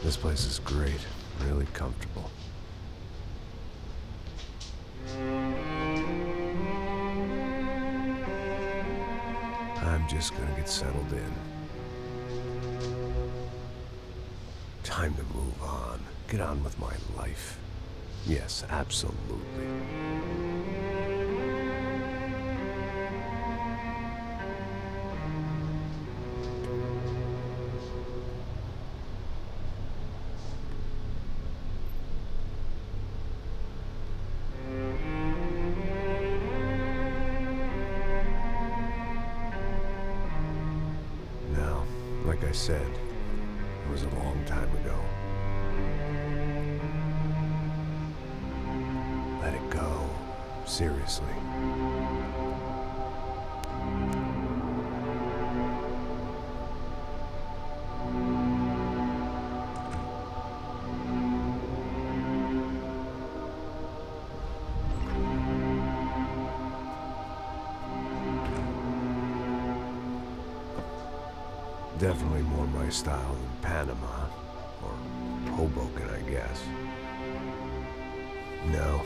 This place is great, really comfortable. I'm just gonna get settled in. Time to move on. Get on with my life. Yes, absolutely. Now, like I said, it was a long time ago. Let it go. Seriously. Definitely more my style than Panama, or Hoboken, I guess. No,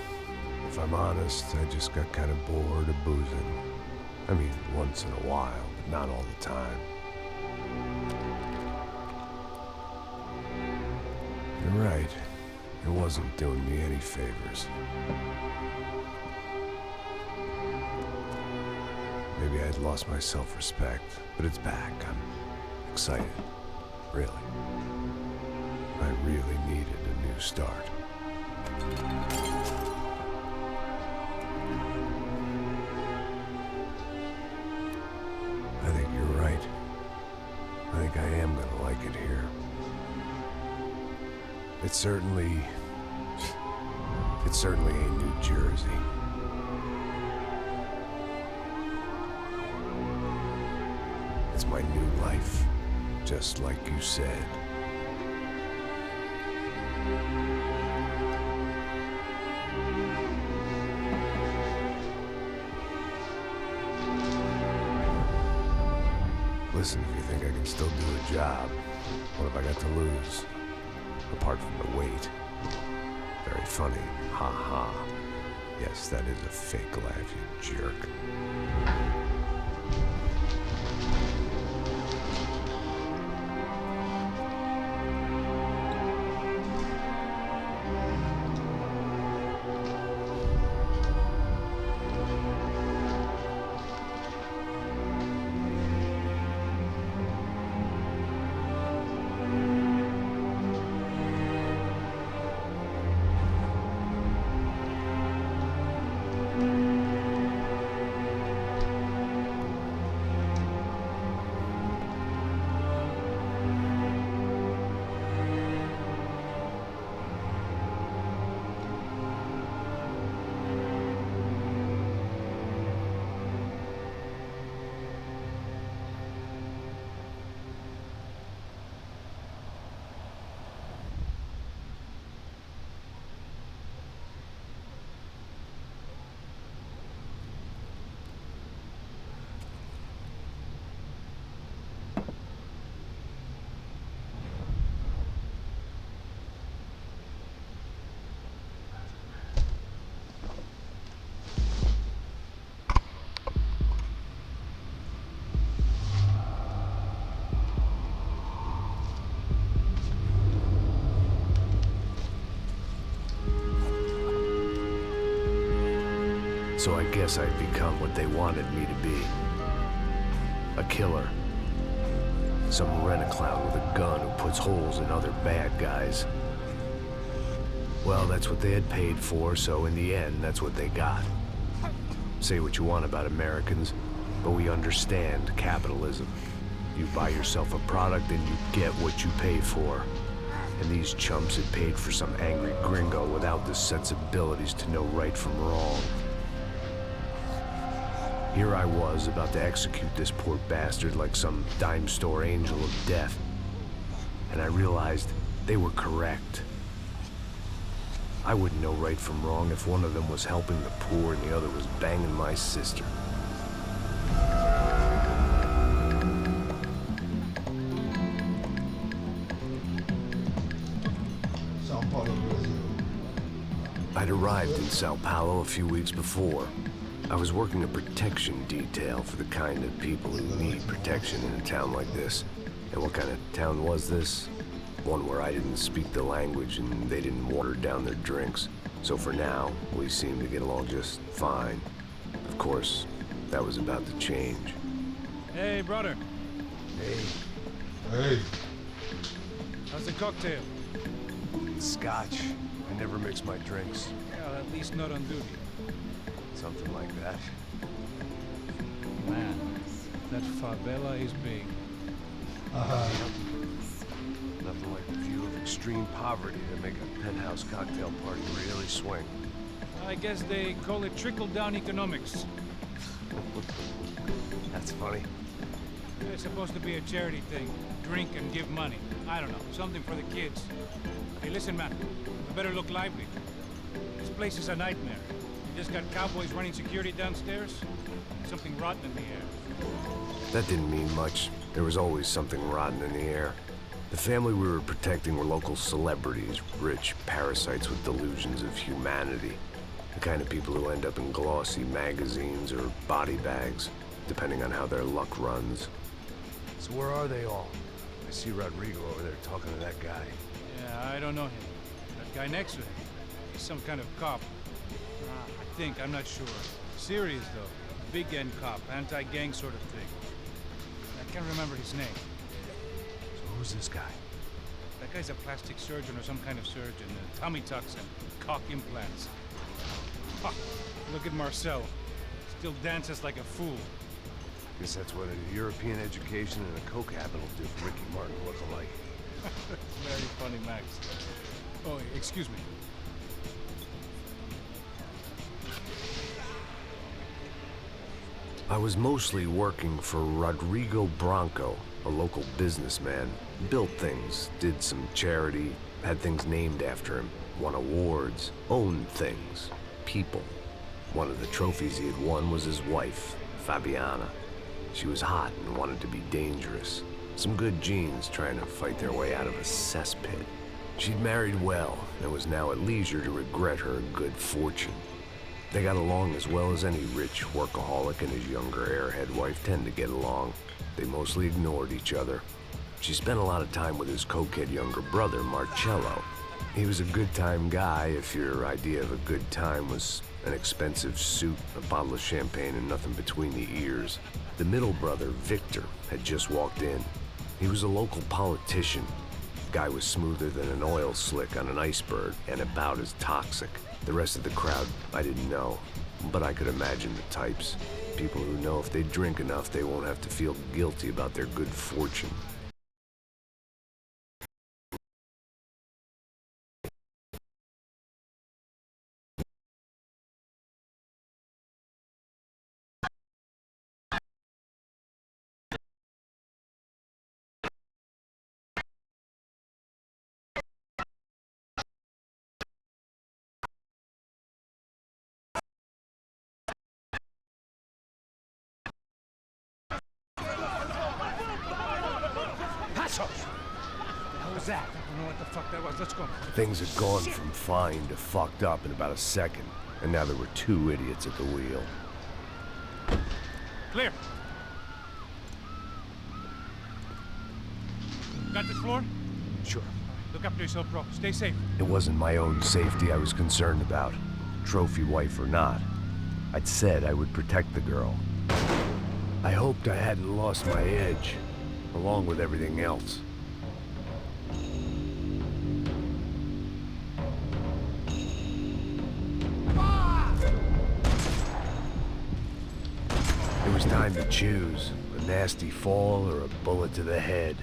if I'm honest, I just got kind of bored of boozing. I mean, once in a while, but not all the time. You're right, it wasn't doing me any favors. Maybe I'd lost my self-respect, but it's back. I'm excited, really. I really needed a new start. I think you're right. I think I am gonna like it here. It's certainly ain't New Jersey. It's my new life. Just like you said. Listen, if you think I can still do a job, what have I got to lose? Apart from the weight. Very funny. Ha ha. Yes, that is a fake laugh, you jerk. So I guess I'd become what they wanted me to be. A killer. Some rent-a-clown with a gun who puts holes in other bad guys. Well, that's what they had paid for, so in the end, that's what they got. Say what you want about Americans, but we understand capitalism. You buy yourself a product and you get what you pay for. And these chumps had paid for some angry gringo without the sensibilities to know right from wrong. Here I was, about to execute this poor bastard like some dime store angel of death. And I realized they were correct. I wouldn't know right from wrong if one of them was helping the poor and the other was banging my sister. I'd arrived in Sao Paulo a few weeks before. I was working a protection detail for the kind of people who need protection in a town like this. And what kind of town was this? One where I didn't speak the language and they didn't water down their drinks. So for now, we seemed to get along just fine. Of course, that was about to change. Hey, brother. Hey. Hey. How's the cocktail? Scotch. I never mix my drinks. Well, at least not on duty. Something like that. Man, that favela is big. Nothing like the view of extreme poverty to make a penthouse cocktail party really swing. I guess they call it trickle-down economics. That's funny. It's supposed to be a charity thing. Drink and give money. I don't know, something for the kids. Hey, listen, man. We better look lively. This place is a nightmare. You just got cowboys running security downstairs. Something rotten in the air. That didn't mean much. There was always something rotten in the air. The family we were protecting were local celebrities, rich parasites with delusions of humanity. The kind of people who end up in glossy magazines or body bags, depending on how their luck runs. So where are they all? I see Rodrigo over there talking to that guy. Yeah, I don't know him. That guy next to him. He's some kind of cop. I think, I'm not sure. Serious, though. Big end cop, anti-gang sort of thing. I can't remember his name. So who's this guy? That guy's a plastic surgeon or some kind of surgeon. Tummy tucks and cock implants. Ha! Look at Marcel. Still dances like a fool. Guess that's what a European education and a coke habit will do for Ricky Martin look-alike. Very funny, Max. Oh, excuse me. I was mostly working for Rodrigo Branco, a local businessman. Built things, did some charity, had things named after him, won awards, owned things, people. One of the trophies he had won was his wife, Fabiana. She was hot and wanted to be dangerous. Some good genes trying to fight their way out of a cesspit. She'd married well and was now at leisure to regret her good fortune. They got along as well as any rich workaholic and his younger airhead wife tend to get along. They mostly ignored each other. She spent a lot of time with his cokehead younger brother, Marcello. He was a good-time guy if your idea of a good time was an expensive suit, a bottle of champagne, and nothing between the ears. The middle brother, Victor, had just walked in. He was a local politician. The guy was smoother than an oil slick on an iceberg and about as toxic. The rest of the crowd, I didn't know, but I could imagine the types. People who know if they drink enough, they won't have to feel guilty about their good fortune. What was that? I don't know what the fuck that was. Let's go. Things had gone from fine to fucked up in about a second, and now there were two idiots at the wheel. Clear. Got this floor? Sure. Look after yourself, bro. Stay safe. It wasn't my own safety I was concerned about, trophy wife or not. I'd said I would protect the girl. I hoped I hadn't lost my edge, along with everything else. It was time to choose, a nasty fall or a bullet to the head.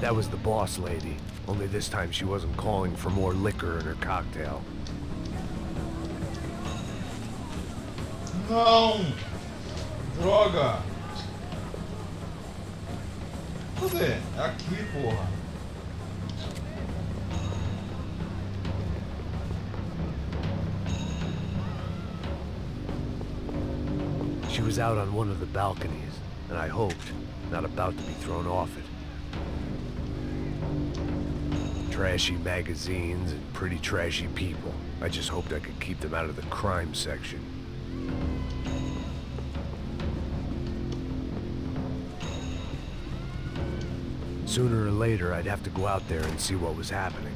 That was the boss lady. Only this time she wasn't calling for more liquor in her cocktail. Não! Droga! Cadê? É aqui, porra. She was out on one of the balconies, and I hoped, not about to be thrown off it. Trashy magazines and pretty trashy people. I just hoped I could keep them out of the crime section. Sooner or later, I'd have to go out there and see what was happening.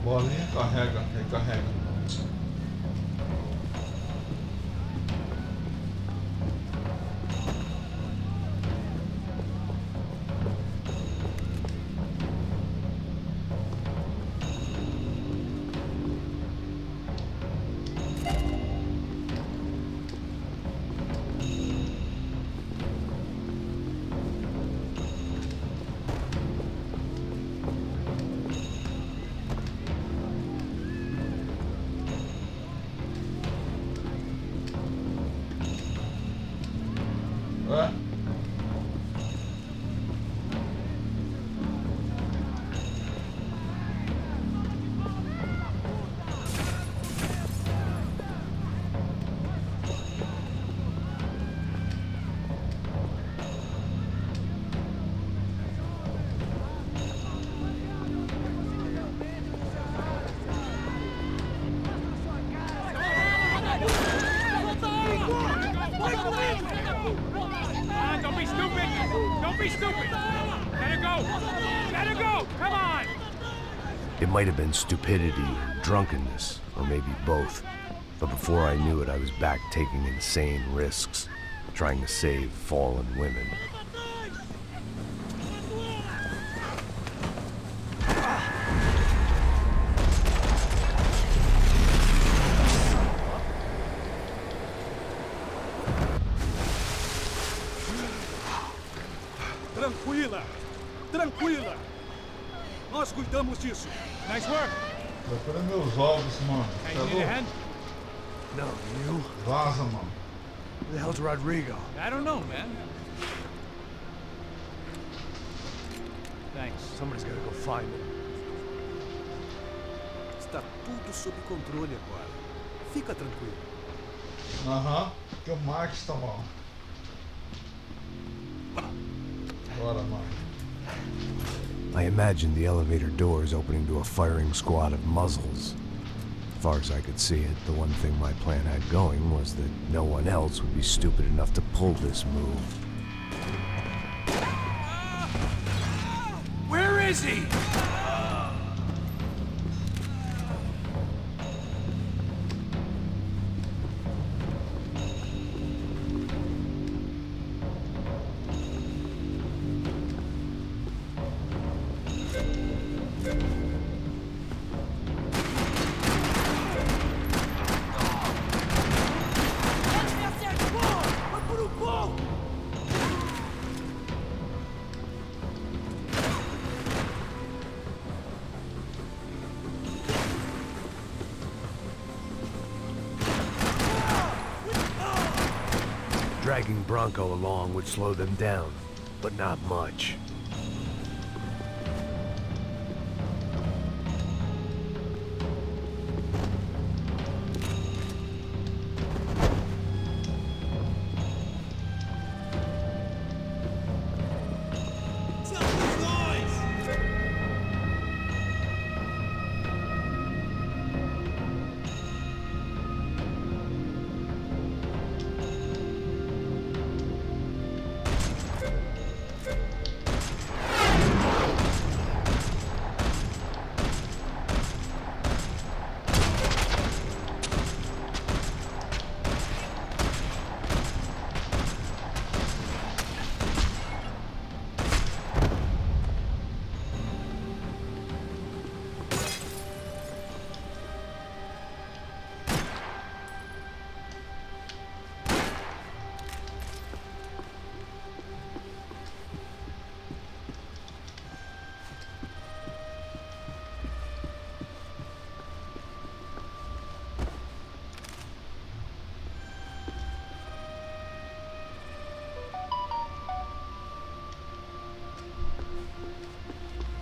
Bolinha, carrega, recarrega. É? Don't be stupid! Don't be stupid! Let her go! Let her go! Come on! It might have been stupidity, drunkenness, or maybe both. But before I knew it, I was back taking insane risks, trying to save fallen women. Tranquila! Tranquila! Nós cuidamos disso. Nice work! Procura meus ovos, mano. Hey, Tá you need a louco? hand? No, you? Vaza, mano. Who the hell's Rodrigo? I don't know, man. Thanks. Somebody's gotta go find him. Está tudo sob controle agora. Fica tranquilo. Aham. Porque o Max tá mal. Bora, mano. I imagined the elevator doors opening to a firing squad of muzzles. As far as I could see it, the one thing my plan had going was that no one else would be stupid enough to pull this move. Where is he? Dragging Bronco along would slow them down, but not much.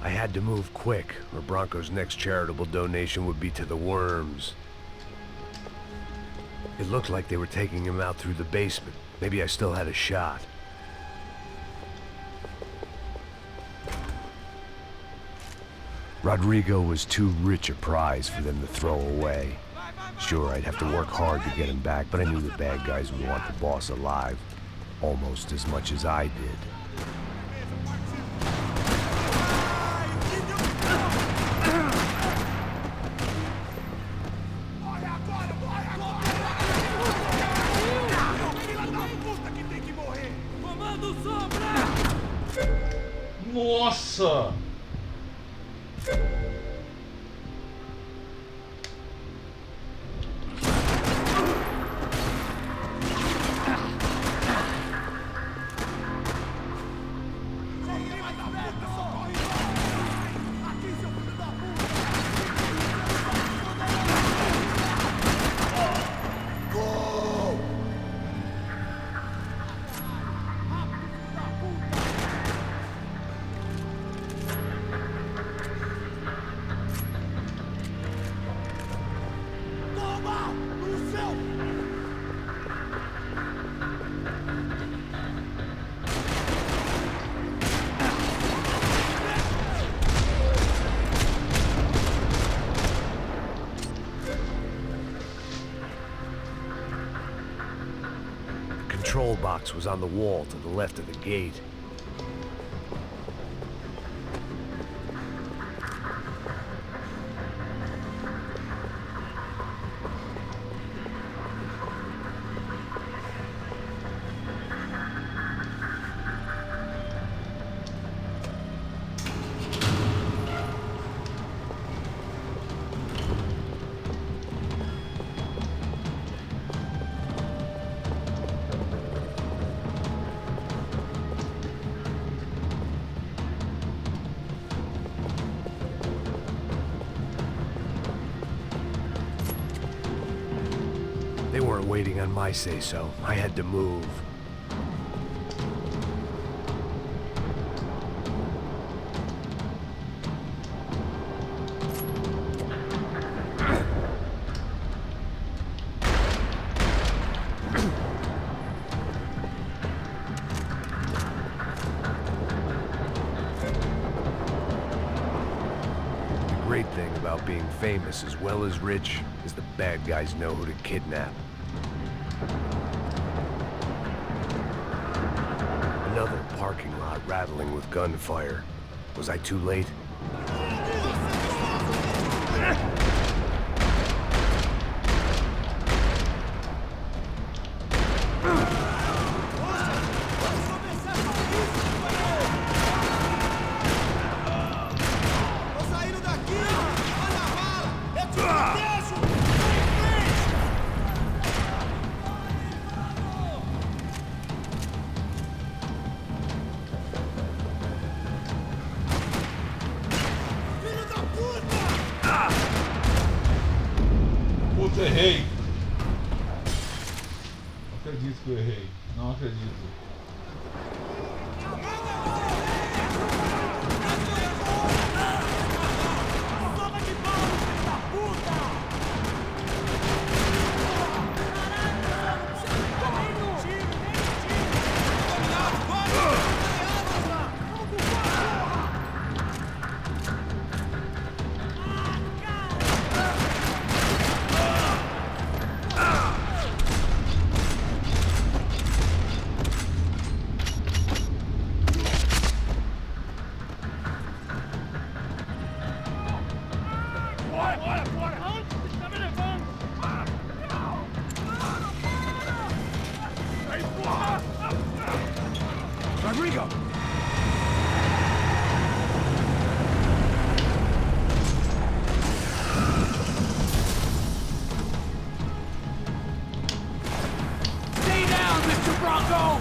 I had to move quick, or Bronco's next charitable donation would be to the worms. It looked like they were taking him out through the basement. Maybe I still had a shot. Rodrigo was too rich a prize for them to throw away. Sure, I'd have to work hard to get him back, but I knew the bad guys would want the boss alive, almost as much as I did. Nossa! The control box was on the wall to the left of the gate. They weren't waiting on my say-so. I had to move. The great thing about being famous as well as rich is the bad guys know who to kidnap. Another parking lot rattling with gunfire. Was I too late? Putz, errei. Não acredito que eu errei. Não acredito. Rodrigo! Stay down, Mr. Bronco!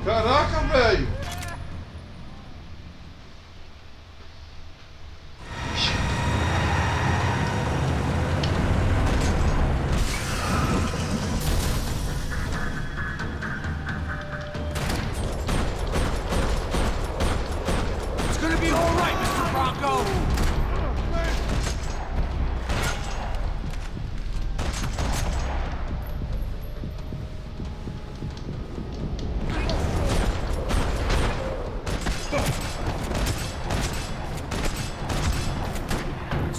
Caraca, velho!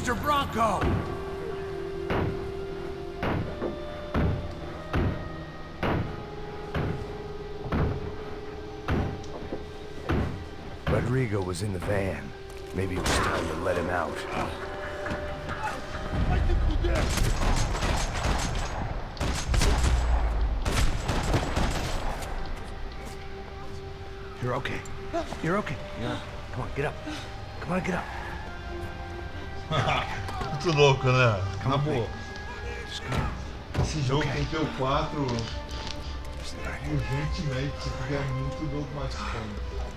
Mr. Bronco! Rodrigo was in the van. Maybe it was time to let him out. You're okay. You're okay. Yeah. Come on, get up. Come on, get up. Muito louco, né? Na on, boa. Esse jogo tem que ter o 4 urgentemente, porque é muito louco, mas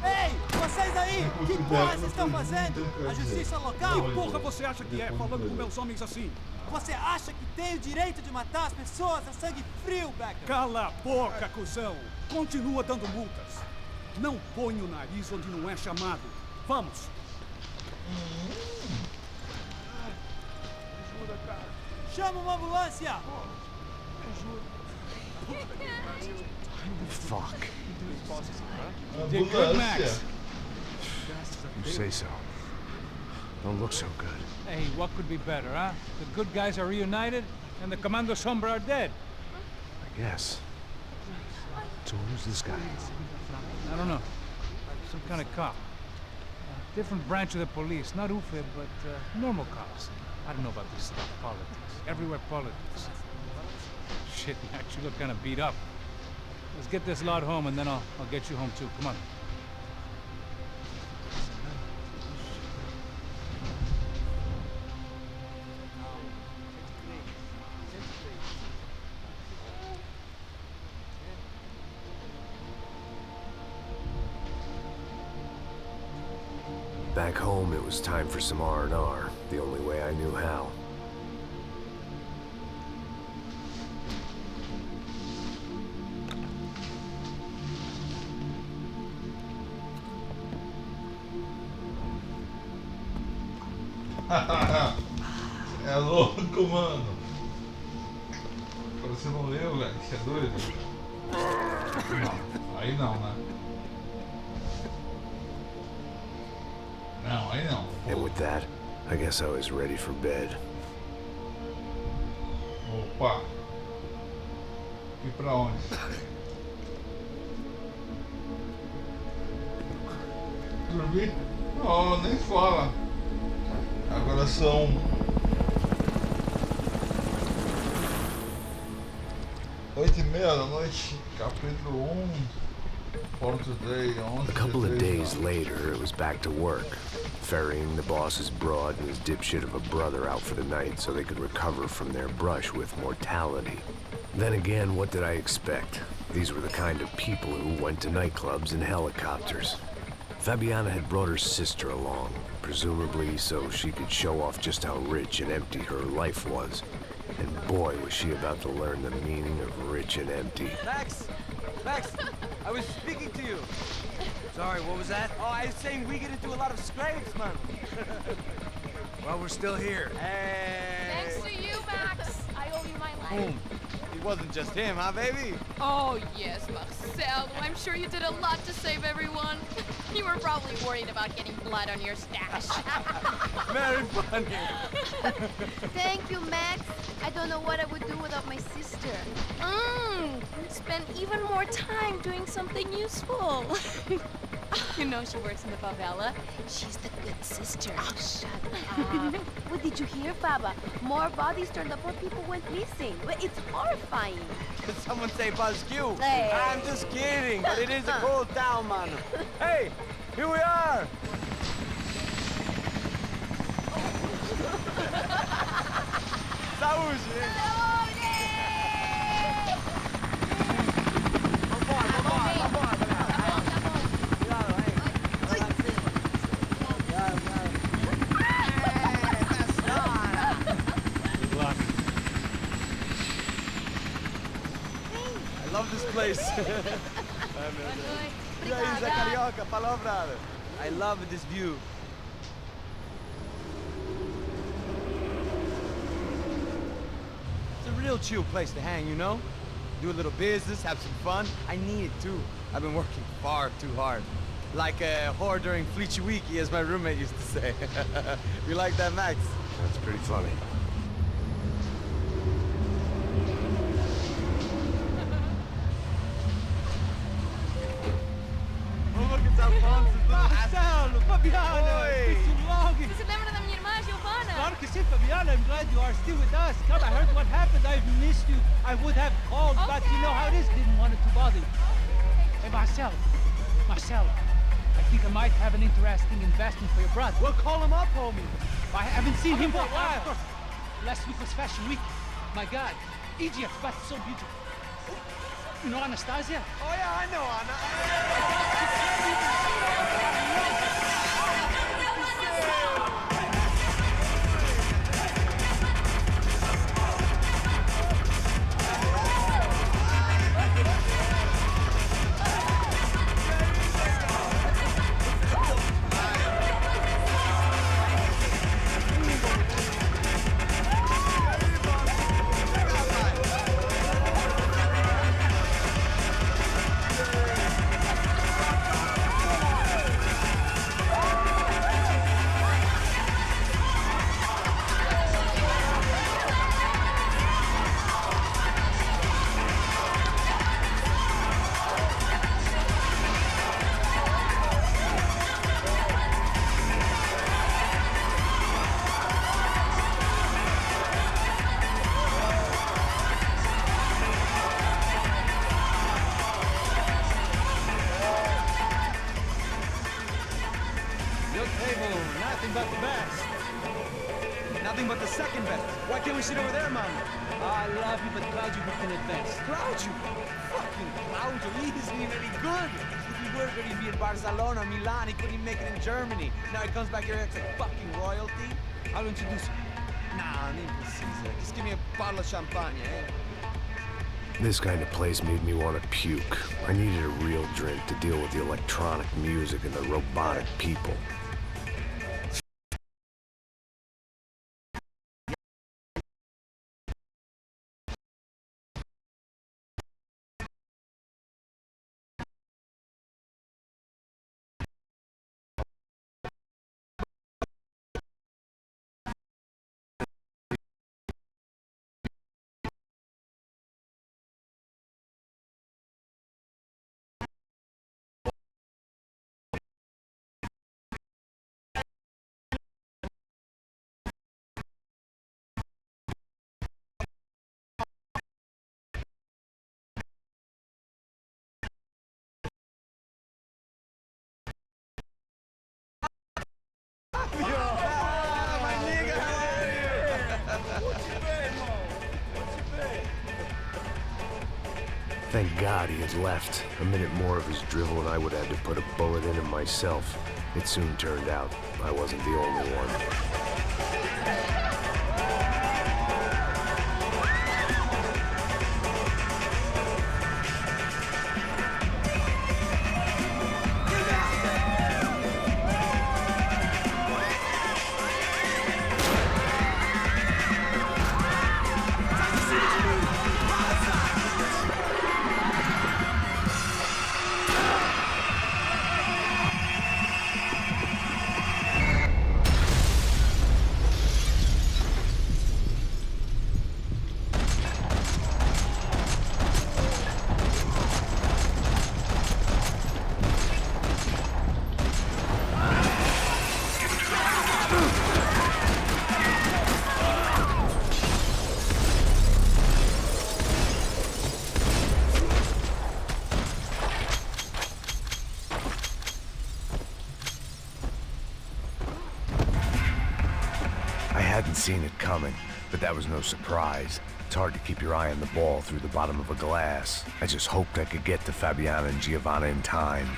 Ei, vocês aí! Que porra vocês estão fazendo? A justiça local? Que porra você acha que é, falando com meus homens assim? Você acha que tem o direito de matar as pessoas a sangue frio, Becker? Cala a boca, cuzão! Continua dando multas. Não põe o nariz onde não é chamado. Vamos! Chama uma ambulância! Fuck. Did good, Max. You say so. Don't look so good. Hey, what could be better, huh? The good guys are reunited, and the Commando Sombra are dead. I guess. So who's this guy? I don't know. Some kind of cop. Different branch of the police. Not UFE, but normal cops. I don't know about this stuff. Politics. Everywhere politics. Shit, Max, you look kind of beat up. Let's get this lot home, and then I'll get you home too. Come on. Back home, it was time for some R&R, the only way I knew how. é louco, mano. Você não leu, velho? Você é doido? Não, aí não, né? Não, aí não. And with that, I guess I was ready for bed. Opa! E pra onde? Dormir? Não, nem fala. Agora são 8:30 da noite, capítulo 1, ponto day, 11. A couple of days later, it was back to work, ferrying the boss's broad and his dipshit of a brother out for the night so they could recover from their brush with mortality. Then again, what did I expect? These were the kind of people who went to nightclubs in helicopters. Fabiana had brought her sister along, presumably so she could show off just how rich and empty her life was. And boy, was she about to learn the meaning of rich and empty. Max! Max! I was speaking to you! Sorry, what was that? Oh, I was saying we get into a lot of scrapes, man! Well, we're still here. Hey! Thanks to you, Max. I owe you my life. It wasn't just him, huh, baby? Oh, yes, Marcel. I'm sure you did a lot to save everyone. You were probably worried about getting blood on your stash. Very funny! Thank you, Max. I don't know what I would do without my sister. Spend even more time doing something useful. You know she works in the favela. She's the good sister. Oh, shut up. What did you hear, Faba? More bodies turned up where people went missing. It's horrifying. Did someone say Buzz Q? Hey. I'm just kidding, but it is a cool town, man. Hey, here we are! Saúde! I love this place. E aí, Zé Carioca, falou, brother. I love this view. It's a real chill place to hang, you know? Do a little business, have some fun. I need it too. I've been working far too hard. Like a whore during Fleechy Weeky, as my roommate used to say. You like that, Max? That's pretty funny. Oh, look, it's Alfonso. Marcelo, Fabiana, it's been too long. Você se lembra da minha irmã, Giovanna? Claro que sim, Fabiana. I'm glad you are still with us. Come, I heard what happened. I've missed you. I would have called, but you know how it is. Didn't want to bother you. Hey, Marcelo. Marcelo, I think I might have an interesting investment for your brother. Well, call him up, homie. I haven't seen him for a while. Of course. Last week was Fashion Week. My God, Egypt, but so beautiful. You know Anastasia? Oh, yeah, I know, Anna. Nothing but the best. Nothing but the second best. Why can't we sit over there, man? I love you, but Claudio booked in advance. Claudio? Fucking Claudio, he isn't even any good. If he were good, he'd be in Barcelona, Milan, he couldn't even make it in Germany. Now he comes back here and acts like fucking royalty. I'll introduce you. Nah, name Caesar. Just give me a bottle of champagne, eh? This kind of place made me want to puke. I needed a real drink to deal with the electronic music and the robotic people. Thank God he had left. A minute more of his drivel and I would have had to put a bullet in him myself. It soon turned out I wasn't the only one. I hadn't seen it coming, but that was no surprise. It's hard to keep your eye on the ball through the bottom of a glass. I just hoped I could get to Fabiana and Giovanna in time.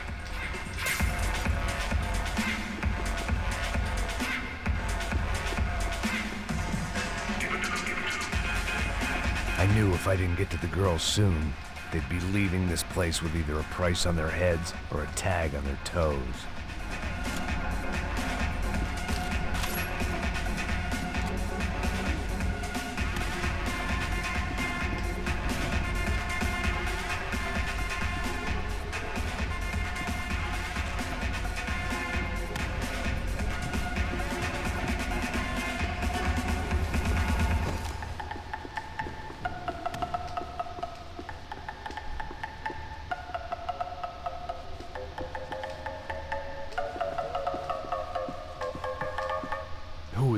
I knew if I didn't get to the girls soon, they'd be leaving this place with either a price on their heads or a tag on their toes.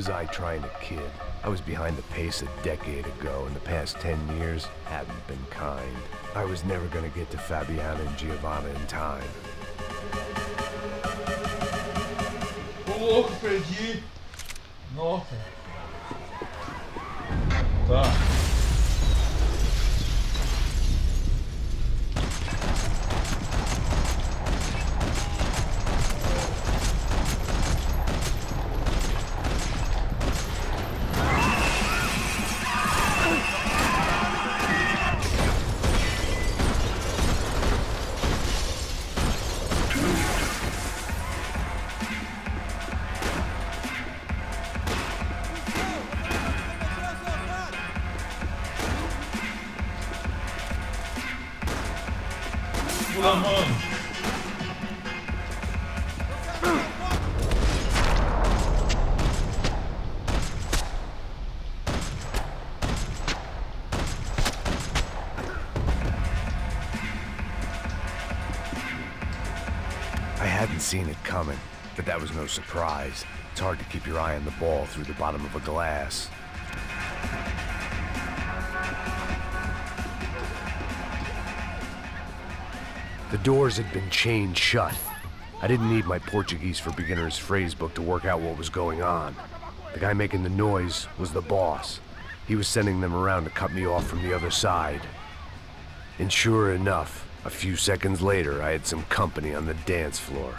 was I trying to kid? I was behind the pace a decade ago, and the past 10 years hadn't been kind. I was never gonna get to Fabiana and Giovanna in time. Ô louco, perdi. Nossa. Tá. Pula, mano. I hadn't seen it coming, but that was no surprise. It's hard to keep your eye on the ball through the bottom of a glass. The doors had been chained shut. I didn't need my Portuguese for Beginners phrase book to work out what was going on. The guy making the noise was the boss. He was sending them around to cut me off from the other side. And sure enough, a few seconds later, I had some company on the dance floor.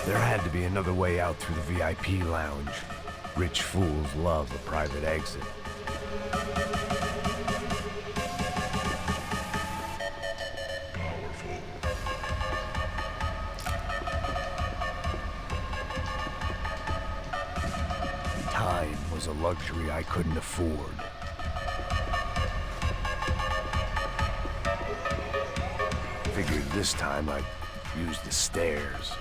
There had to be another way out through the VIP lounge. Rich fools love a private exit. Time was a luxury I couldn't afford. Figured this time I'd use the stairs.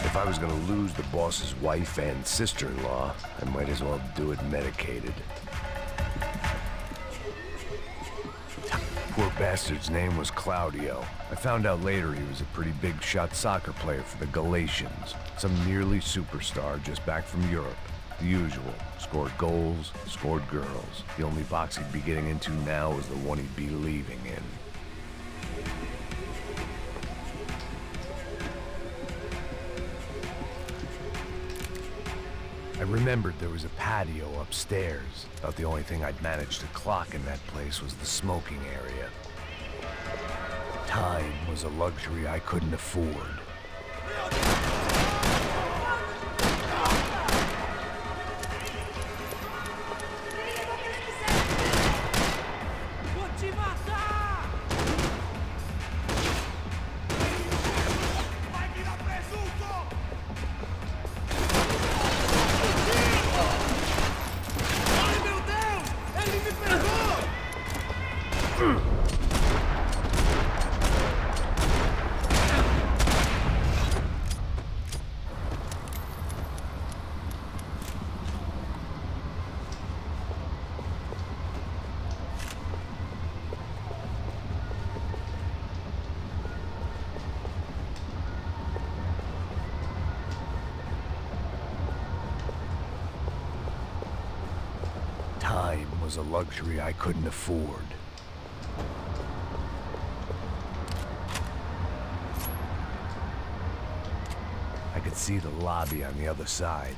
If I was gonna lose the boss's wife and sister-in-law, I might as well do it medicated. Poor bastard's name was Claudio. I found out later he was a pretty big shot soccer player for the Galatians. Some nearly superstar just back from Europe. The usual. Scored goals, scored girls. The only box he'd be getting into now was the one he'd be leaving in. I remembered there was a patio upstairs. About the only thing I'd managed to clock in that place was the smoking area. Time was a luxury I couldn't afford. Time was a luxury I couldn't afford. I could see the lobby on the other side.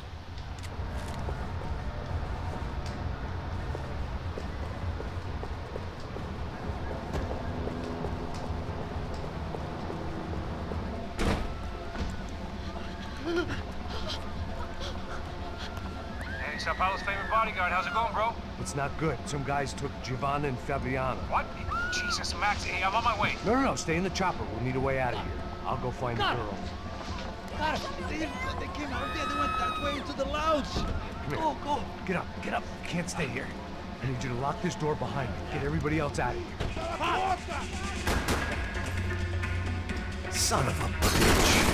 Hey, Sao Paulo's favorite bodyguard. How's it going, bro? It's not good. Some guys took Giovanna and Fabiana. What? Jesus, Max, hey, I'm on my way. No, stay in the chopper. We'll need a way out of here. I'll go find the girls. Got it. They came out there. They went that way into the lounge. Go. Get up. Can't stay here. I need you to lock this door behind me. Get everybody else out of here. Son of a bitch.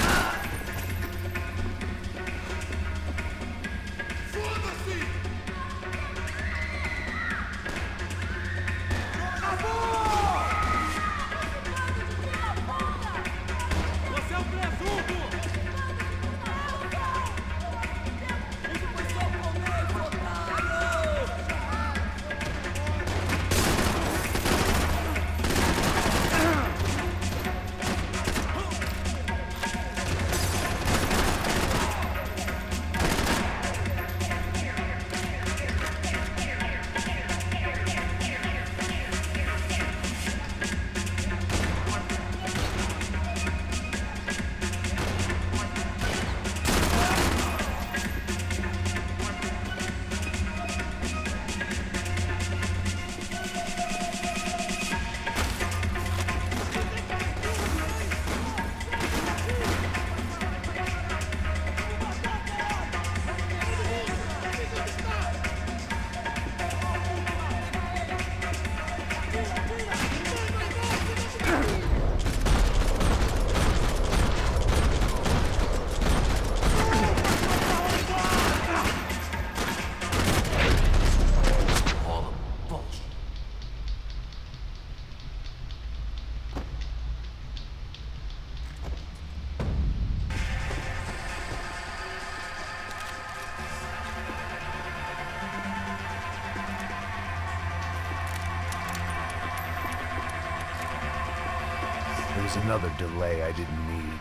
There was another delay I didn't need.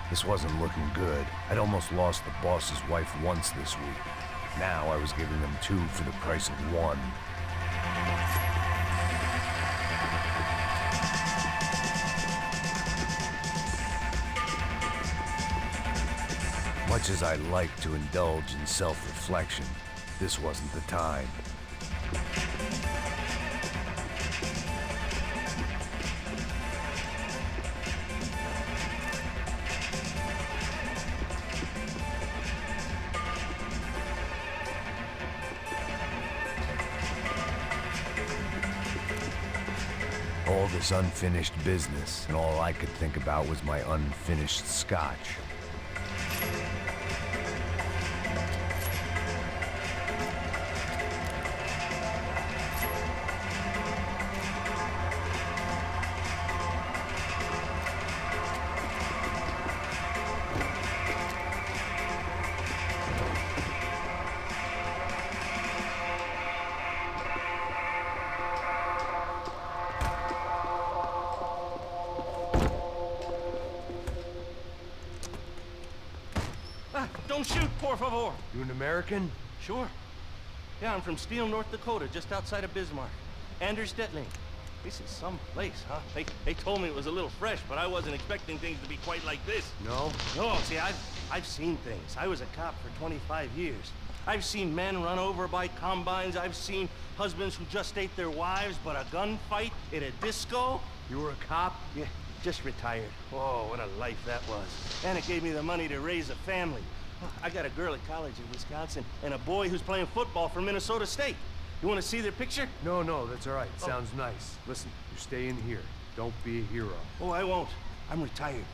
This wasn't looking good. I'd almost lost the boss's wife once this week. Now I was giving them two for the price of one. Much as I like to indulge in self-reflection, this wasn't the time. All this unfinished business, and all I could think about was my unfinished scotch. Don't shoot, por favor. You an American? Sure. Yeah, I'm from Steele, North Dakota, just outside of Bismarck. Anders Detling. This is some place, huh? They told me it was a little fresh, but I wasn't expecting things to be quite like this. No? No, see, I've seen things. I was a cop for 25 years. I've seen men run over by combines. I've seen husbands who just ate their wives, but a gunfight at a disco. You were a cop? Yeah, just retired. Oh, what a life that was. And it gave me the money to raise a family. I got a girl at college in Wisconsin and a boy who's playing football for Minnesota State. You want to see their picture? No, that's all right. Sounds nice. Listen, you stay in here. Don't be a hero. Oh, I won't. I'm retired.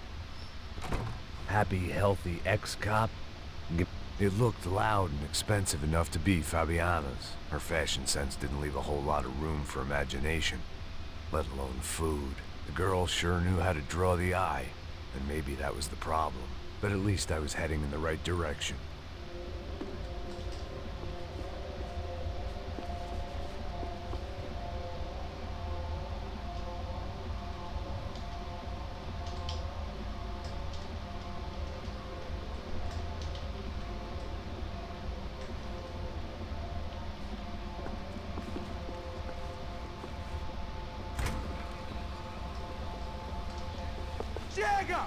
Happy, healthy ex-cop? It looked loud and expensive enough to be Fabiana's. Her fashion sense didn't leave a whole lot of room for imagination, let alone food. The girl sure knew how to draw the eye, and maybe that was the problem. But at least I was heading in the right direction. Chega!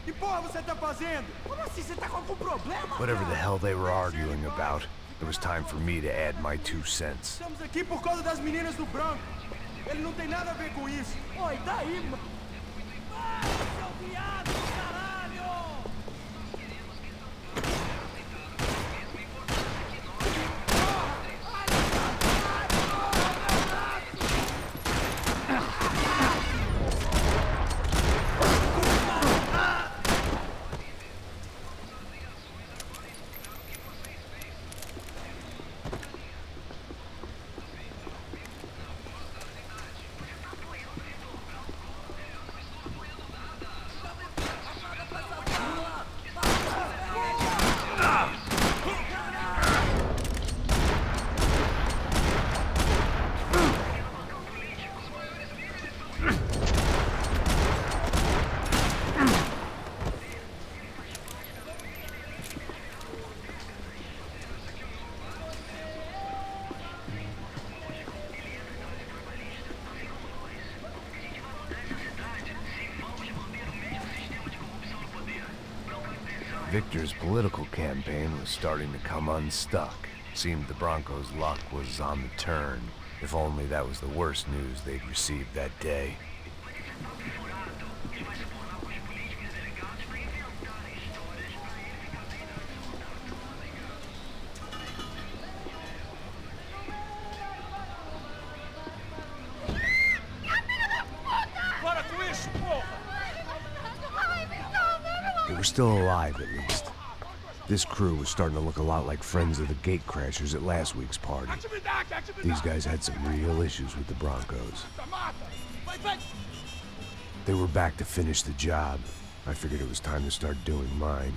Que porra você tá fazendo? Como assim? Você tá com algum problema? Whatever the hell they were arguing about, it was time for me to add my 2 cents. Estamos aqui por causa das meninas do branco. Ele não tem nada a ver com isso. Oi, daí, mano? Vai, seu viado, caralho! Victor's political campaign was starting to come unstuck. Seemed the Broncos' luck was on the turn. If only that was the worst news they'd received that day. Para com isso, porra! They were still alive, at least. This crew was starting to look a lot like friends of the gatecrashers at last week's party. These guys had some real issues with the Broncos. They were back to finish the job. I figured it was time to start doing mine.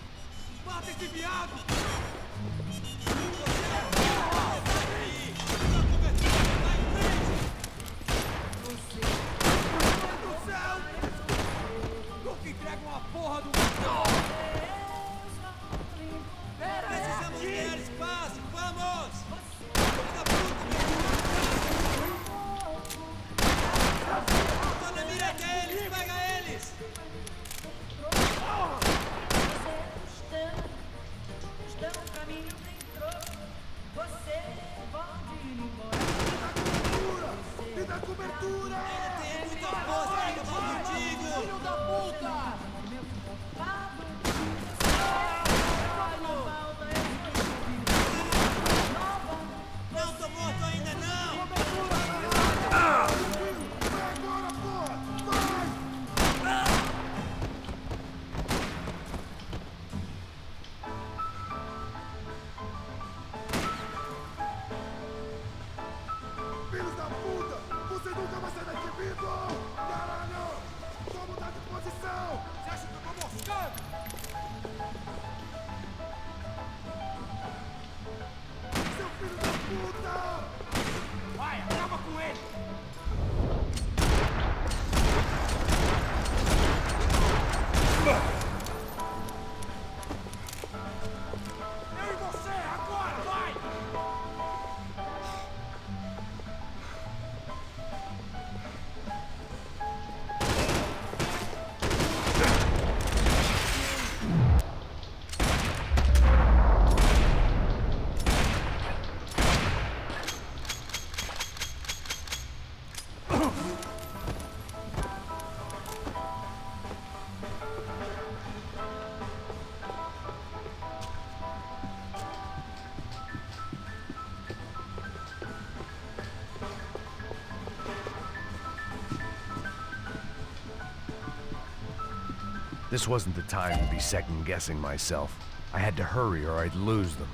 This wasn't the time to be second-guessing myself. I had to hurry or I'd lose them.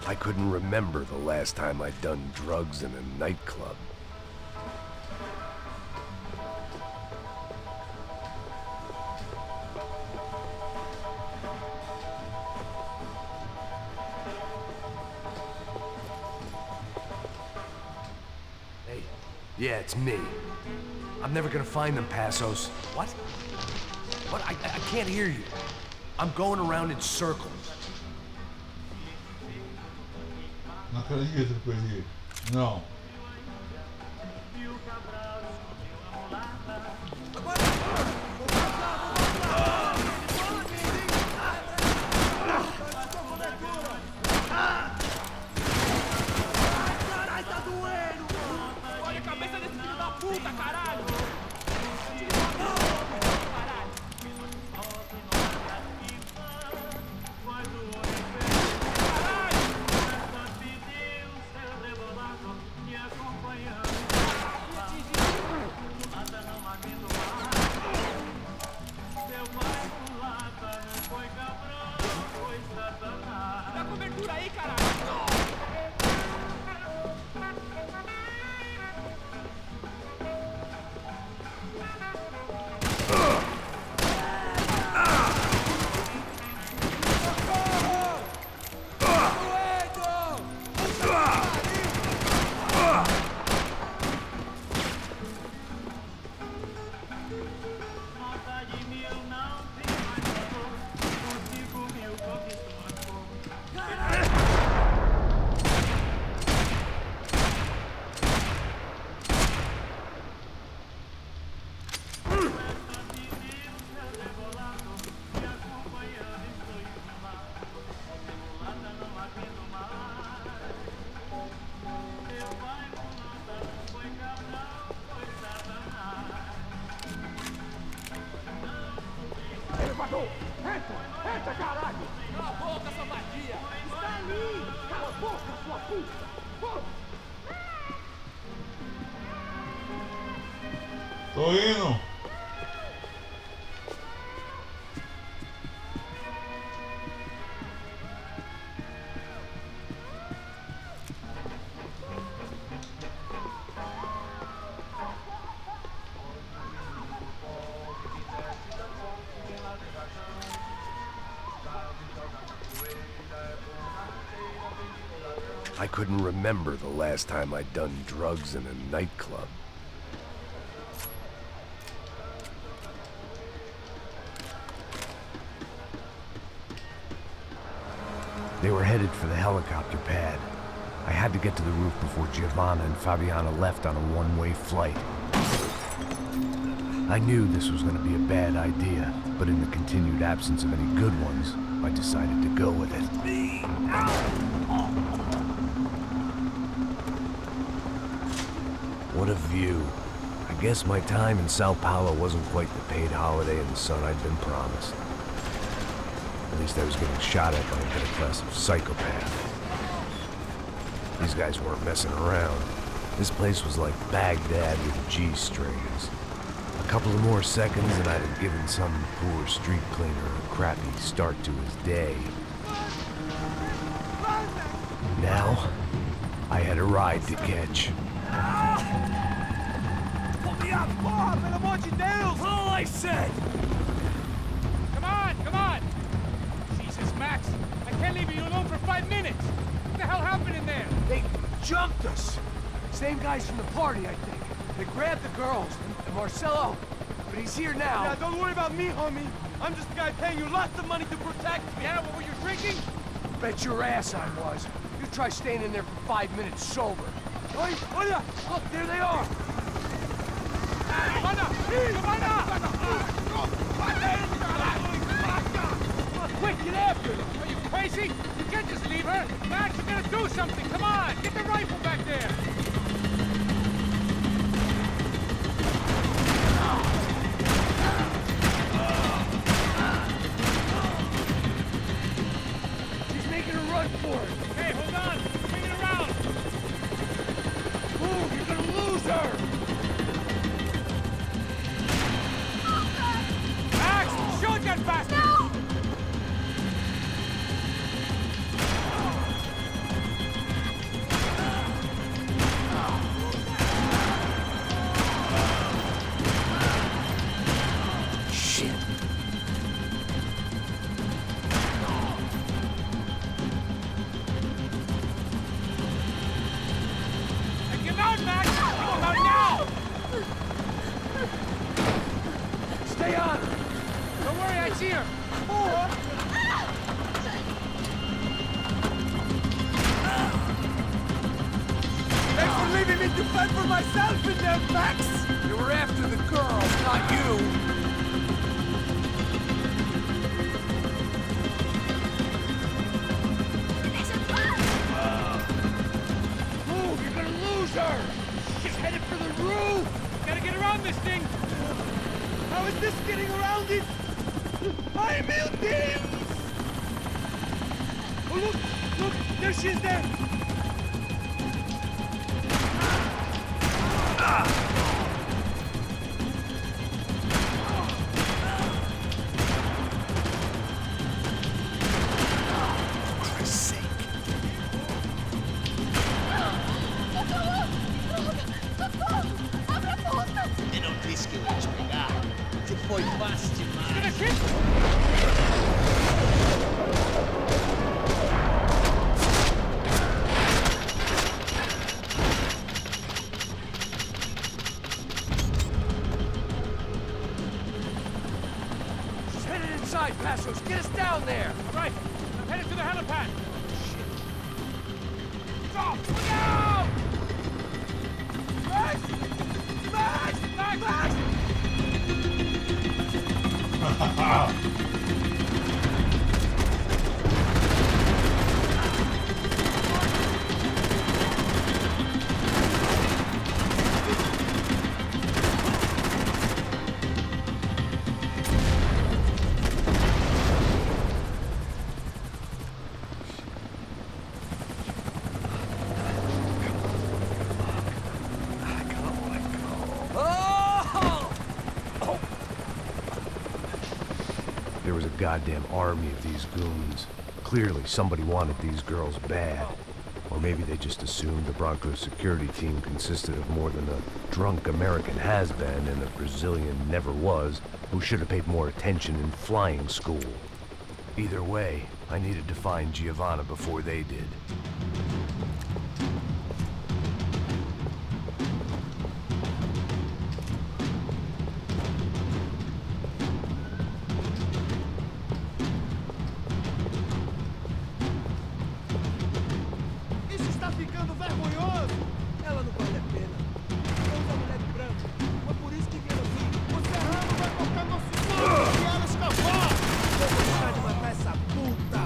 I couldn't remember the last time I'd done drugs in a nightclub. Hey, yeah, it's me. I'm never gonna find them, Passos. What? What? I can't hear you. I'm going around in circles. Não acredito que eu perdi. Não. Caralho, tá doendo! Olha a cabeça desse filho da puta, caralho! Dá cobertura aí, caralho! Entra, caralho! Cala a boca, sua vadia! Está ali! Cala a boca, sua puta! Tô indo. I couldn't remember the last time I'd done drugs in a nightclub. They were headed for the helicopter pad. I had to get to the roof before Giovanna and Fabiana left on a one-way flight. I knew this was going to be a bad idea, but in the continued absence of any good ones, I decided to go with it. What a view. I guess my time in Sao Paulo wasn't quite the paid holiday in the sun I'd been promised. At least I was getting shot at by a better class of psychopath. These guys weren't messing around. This place was like Baghdad with G-strings. A couple of more seconds and I'd have given some poor street cleaner a crappy start to his day. Now, I had a ride to catch. Pull me up! Porra, pelo amor de Deus! All I said! Come on, come on! Jesus, Max, I can't leave you alone for 5 minutes! What the hell happened in there? They jumped us! Same guys from the party, I think. They grabbed the girls, and Marcelo, but he's here now. Yeah, don't worry about me, homie. I'm just the guy paying you lots of money to protect me. Yeah, what were you drinking? Bet your ass I was. You try staying in there for 5 minutes sober. Oi, olha! Look, there they are! Quick, get after them! Are you crazy? You can't just leave her! Max, you gotta do something! Come on! Get the rifle back there! She's making a run for it! Hey, hold on! Bring it around! Move! You're gonna lose her! Stay on! Don't worry, I see her! Thanks for leaving me to fend for myself in there, Max! They were after the girls, not you! Move, you're gonna lose her! She's headed for the roof! Gotta get around this thing! How is this getting around it? I'm in deep! Oh, look! Look! There she is there! E non rischio di spiegare. Ti puoi fasti mai. She's headed inside, Passos! Get us down there! Right! I'm headed to the helipad! Stop! Look out! Max! Max! Max! Max! There was a goddamn army of these goons. Clearly, somebody wanted these girls bad. Or maybe they just assumed the Broncos security team consisted of more than a drunk American has-been and a Brazilian never was, who should have paid more attention in flying school. Either way, I needed to find Giovanna before they did. Isso está ficando vergonhoso! Ela não vale a pena. Somos a mulher de branco. Foi por isso que vieram aqui. O Serrano vai cortar nosso sangue e ela escapar! Vou deixar de matar essa puta!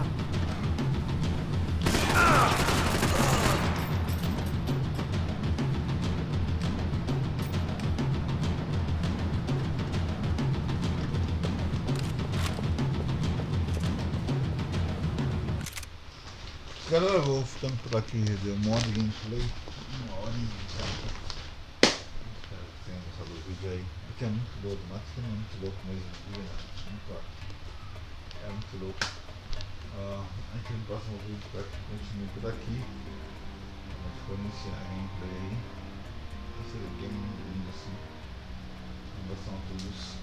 Galera, eu vou ficando por aqui, deu um monte de gameplay, 1 hora e 20. Espero que tenham gostado do vídeo aí. Aqui é muito louco, o Max é muito louco mesmo, viu? É muito louco. Aqui no próximo vídeo espero que continue por aqui. A gente foi iniciar a gameplay aí. Esse game lindo assim. Abração a todos.